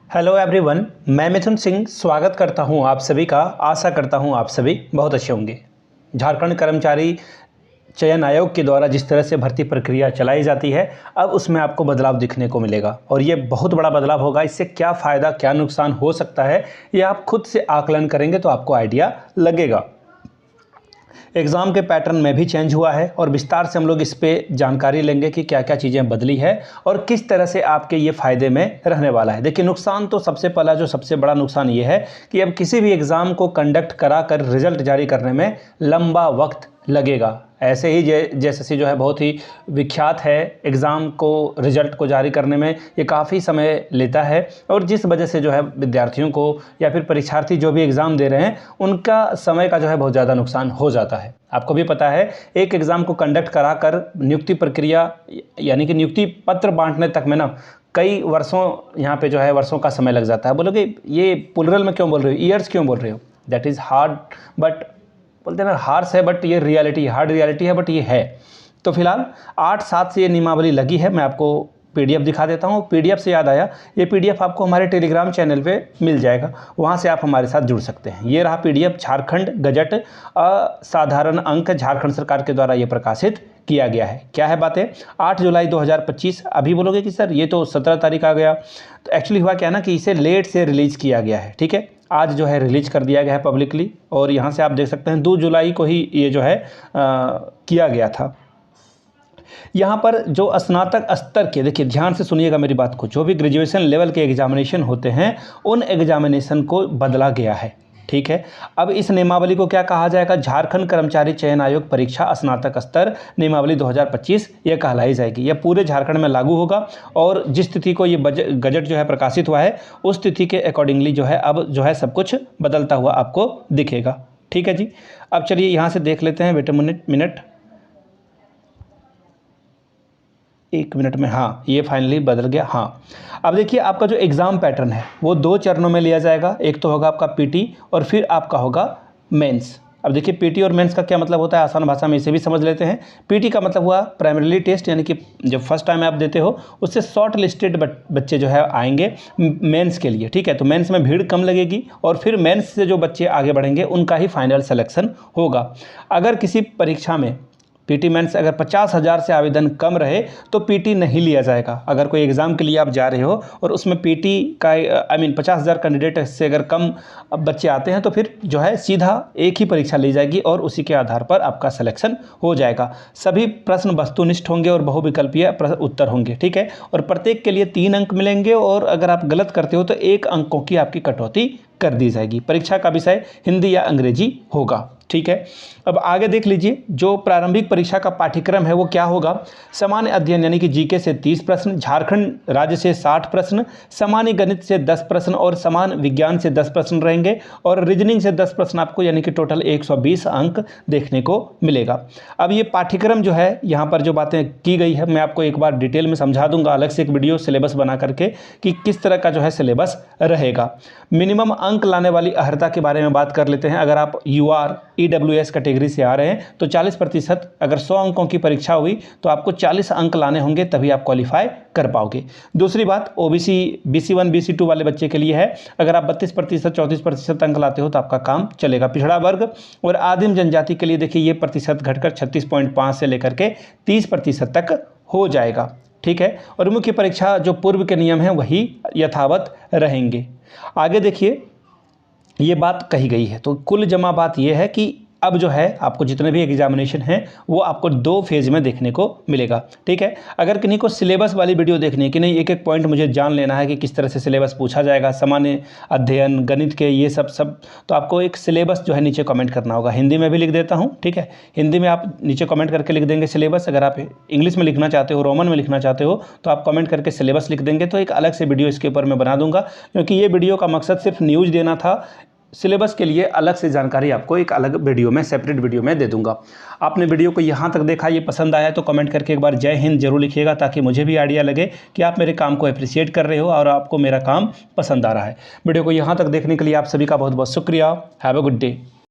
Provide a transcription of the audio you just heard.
Hello everyone, मैं मिथुन सिंह स्वागत करता हूं आप सभी का। आशा करता हूं आप सभी बहुत अच्छे होंगे। झारखंड कर्मचारी चयन आयोग के द्वारा जिस तरह से भर्ती प्रक्रिया चलाई जाती है, अब उसमें आपको बदलाव दिखने को मिलेगा और ये बहुत बड़ा बदलाव होगा। इससे क्या फ़ायदा क्या नुकसान हो सकता है, ये आप खुद से आकलन करेंगे तो आपको आइडिया लगेगा। एग्ज़ाम के पैटर्न में भी चेंज हुआ है और विस्तार से हम लोग इस पे जानकारी लेंगे कि क्या क्या चीज़ें बदली है और किस तरह से आपके ये फ़ायदे में रहने वाला है। देखिए, नुकसान तो सबसे पहला जो सबसे बड़ा नुकसान ये है कि अब किसी भी एग्ज़ाम को कंडक्ट करा कर रिज़ल्ट जारी करने में लंबा वक्त लगेगा। ऐसे ही जेएसएससी जो है बहुत ही विख्यात है, एग्ज़ाम को रिज़ल्ट को जारी करने में ये काफ़ी समय लेता है और जिस वजह से जो है विद्यार्थियों को या फिर परीक्षार्थी जो भी एग्ज़ाम दे रहे हैं उनका समय का जो है बहुत ज़्यादा नुकसान हो जाता है। आपको भी पता है, एक एग्ज़ाम को कंडक्ट करा कर नियुक्ति प्रक्रिया यानी कि नियुक्ति पत्र बांटने तक में ना कई वर्षों यहाँ पे जो है वर्षों का समय लग जाता है। बोलोगे ये प्लुरल में क्यों बोल रहे हो, ईयर्स क्यों बोल रहे हो? दैट इज़ हार्ड बट बोलते हैं ना, हार्श है बट ये रियलिटी, हार्ड रियलिटी है बट ये है। तो फिलहाल 8/7 से ये नियमावली लगी है। मैं आपको पीडीएफ दिखा देता हूँ। पीडीएफ से याद आया, ये पीडीएफ आपको हमारे टेलीग्राम चैनल पे मिल जाएगा, वहाँ से आप हमारे साथ जुड़ सकते हैं। ये रहा पीडीएफ, झारखंड गजट असाधारण अंक झारखंड सरकार के द्वारा ये प्रकाशित किया गया है। क्या है बातें? 8 जुलाई 2025। अभी बोलोगे कि सर ये तो 17 तारीख आ गया। तो एक्चुअली हुआ क्या ना कि इसे लेट से रिलीज़ किया गया है। ठीक है, आज जो है रिलीज कर दिया गया है पब्लिकली और यहाँ से आप देख सकते हैं 2 जुलाई को ही ये जो है किया गया था। यहाँ पर जो स्नातक स्तर के, देखिए ध्यान से सुनिएगा मेरी बात को, जो भी ग्रेजुएशन लेवल के एग्जामिनेशन होते हैं उन एग्जामिनेशन को बदला गया है। ठीक है, अब इस नियमावली को क्या कहा जाएगा? झारखंड कर्मचारी चयन आयोग परीक्षा स्नातक स्तर नियमावली 2025 ये कहलाई जाएगी। यह पूरे झारखंड में लागू होगा और जिस तिथि को ये गजट जो है प्रकाशित हुआ है उस तिथि के अकॉर्डिंगली जो है अब जो है सब कुछ बदलता हुआ आपको दिखेगा। ठीक है जी, अब चलिए यहाँ से देख लेते हैं। वेट मिनट 1 मिनट में, हाँ ये फाइनली बदल गया। हाँ, अब देखिए आपका जो एग्ज़ाम पैटर्न है वो 2 चरणों में लिया जाएगा। एक तो होगा आपका पीटी और फिर आपका होगा मेंस। अब देखिए पीटी और मेंस का क्या मतलब होता है, आसान भाषा में इसे भी समझ लेते हैं। पीटी का मतलब हुआ प्राइमरी टेस्ट, यानी कि जब फर्स्ट टाइम आप देते हो उससे शॉर्ट लिस्टेड बच्चे जो है आएंगे मेंस के लिए। ठीक है, तो मेंस में भीड़ कम लगेगी और फिर मेंस से जो बच्चे आगे बढ़ेंगे उनका ही फाइनल सिलेक्शन होगा। अगर किसी परीक्षा में पीटी मेंस अगर 50,000 से आवेदन कम रहे तो पीटी नहीं लिया जाएगा। अगर कोई एग्ज़ाम के लिए आप जा रहे हो और उसमें पीटी का 50,000 कैंडिडेट से अगर कम बच्चे आते हैं तो फिर जो है सीधा एक ही परीक्षा ली जाएगी और उसी के आधार पर आपका सिलेक्शन हो जाएगा। सभी प्रश्न वस्तुनिष्ठ होंगे और बहुविकल्पीय उत्तर होंगे। ठीक है, और प्रत्येक के लिए 3 अंक मिलेंगे और अगर आप गलत करते हो तो 1 अंकों की आपकी कटौती कर दी जाएगी। परीक्षा का विषय हिंदी या अंग्रेजी होगा। ठीक है, अब आगे देख लीजिए, जो प्रारंभिक परीक्षा का पाठ्यक्रम है वो क्या होगा? सामान्य अध्ययन यानी कि जीके से 30 प्रश्न, झारखंड राज्य से 60 प्रश्न, सामान्य गणित से 10 प्रश्न और समान विज्ञान से 10 प्रश्न रहेंगे और रीजनिंग से 10 प्रश्न आपको, यानी कि टोटल 120 अंक देखने को मिलेगा। अब ये पाठ्यक्रम जो है, यहाँ पर जो बातें की गई है मैं आपको एक बार डिटेल में समझा दूंगा, अलग से एक वीडियो सिलेबस बना करके कि किस तरह का जो है सिलेबस रहेगा। मिनिमम अंक लाने वाली अर्हता के बारे में बात कर लेते हैं। अगर आप UR EWS कैटेगरी से आ रहे हैं तो 40%, अगर 100 अंकों की परीक्षा हुई तो आपको 40 अंक लाने होंगे तभी आप क्वालिफाई कर पाओगे। दूसरी बात OBC BC1 BC2 वाले बच्चे के लिए है। अगर आप 32% 34% अंक लाते हो तो आपका काम चलेगा। पिछड़ा वर्ग और आदिम जनजाति के लिए देखिए ये प्रतिशत घटकर 36.5 से लेकर के 30% तक हो जाएगा। ठीक है, और मुख्य परीक्षा जो पूर्व के नियम हैं वही यथावत रहेंगे। आगे देखिए ये बात कही गई है, तो कुल जमा बात ये है कि अब जो है आपको जितने भी एग्जामिनेशन हैं वो आपको 2 फेज़ में देखने को मिलेगा। ठीक है, अगर किन्हीं को सिलेबस वाली वीडियो देखनी है कि नहीं, एक एक पॉइंट मुझे जान लेना है कि किस तरह से सिलेबस पूछा जाएगा, सामान्य अध्ययन गणित के ये सब तो आपको एक सिलेबस जो है नीचे कमेंट करना होगा। हिंदी में भी लिख देता हूँ। ठीक है, हिंदी में आप नीचे कमेंट करके लिख देंगे सिलेबस। अगर आप इंग्लिश में लिखना चाहते हो, रोमन में लिखना चाहते हो तो आप कमेंट करके सिलेबस लिख देंगे। तो एक अलग से वीडियो इसके ऊपर मैं बना दूंगा, क्योंकि ये वीडियो का मकसद सिर्फ न्यूज़ देना था। सिलेबस के लिए अलग से जानकारी आपको एक अलग वीडियो में, सेपरेट वीडियो में दे दूंगा। आपने वीडियो को यहाँ तक देखा, ये पसंद आया तो कमेंट करके एक बार जय हिंद जरूर लिखिएगा, ताकि मुझे भी आइडिया लगे कि आप मेरे काम को अप्रिशिएट कर रहे हो और आपको मेरा काम पसंद आ रहा है। वीडियो को यहाँ तक देखने के लिए आप सभी का बहुत बहुत शुक्रिया। Have a good day.